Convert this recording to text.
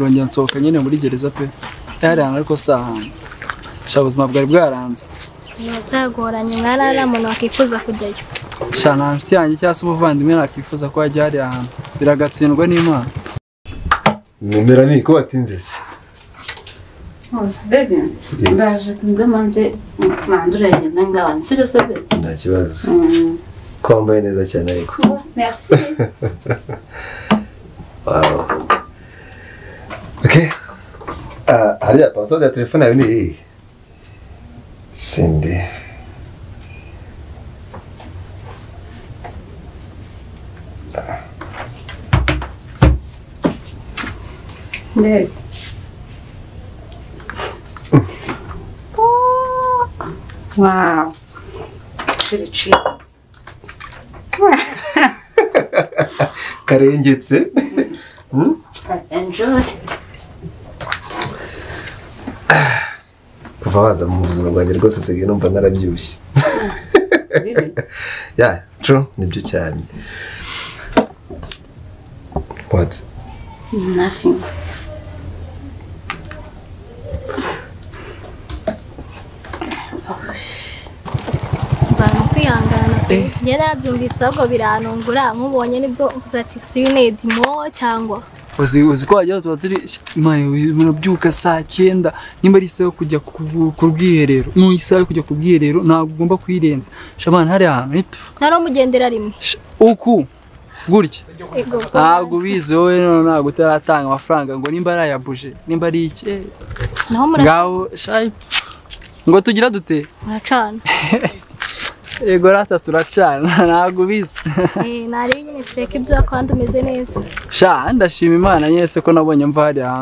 ndongera nsohoka nyine muri gereza pe yari ariko sahantu sha ubuzima bwari bwaranze Byagoranye nkarara umuntu wakifuza kujyayo. sha nta nshuti yanjye cyangwa se umuvandimwe nakifuza ko yajya hariya hantu biragatsindwa n'Imana. Numera ni ko watinze se Baby, ndaje kundamanze mandura yenda ngabana sibyo se baby? nta kibazo kwambaye neza cyane ariko Merci. wow okay hariya password ya telefone yawe ni iyi Cindy Baby. Wow. Pretty cheap. karengetse Enjoy. kuva waza mu buzima bwanjye rwose nsigaye numva narabyibushye Really? yeah true nibyo cyane what Nothing. Abantu kwihangana pe. Njye narabyumvise ahubwo biranungura nkubonye nibwo uvuze ati suine dimo cyangwa uzi ko wajya tuba turi murabyuka saa 9 nimba ari isaha kujya ku bwiherero isaha yo kujya ku bwiherero ntabwo ugomba kwirenza shabana hari ahantu naro mugendera rimwe. uku gutya Ego. ntabwo bizi wowe ntabwo utaratanga amafaranga ngo nimba ari ayabuje nimba ari iki Naho ngaho shayi ngo tugira dute muracana. ego rata turacana ntabwo bizi Nari nyine tureke ibyo kandi umeze neza. sha ndashima Imana nyese ko nabonye mva hari ahantu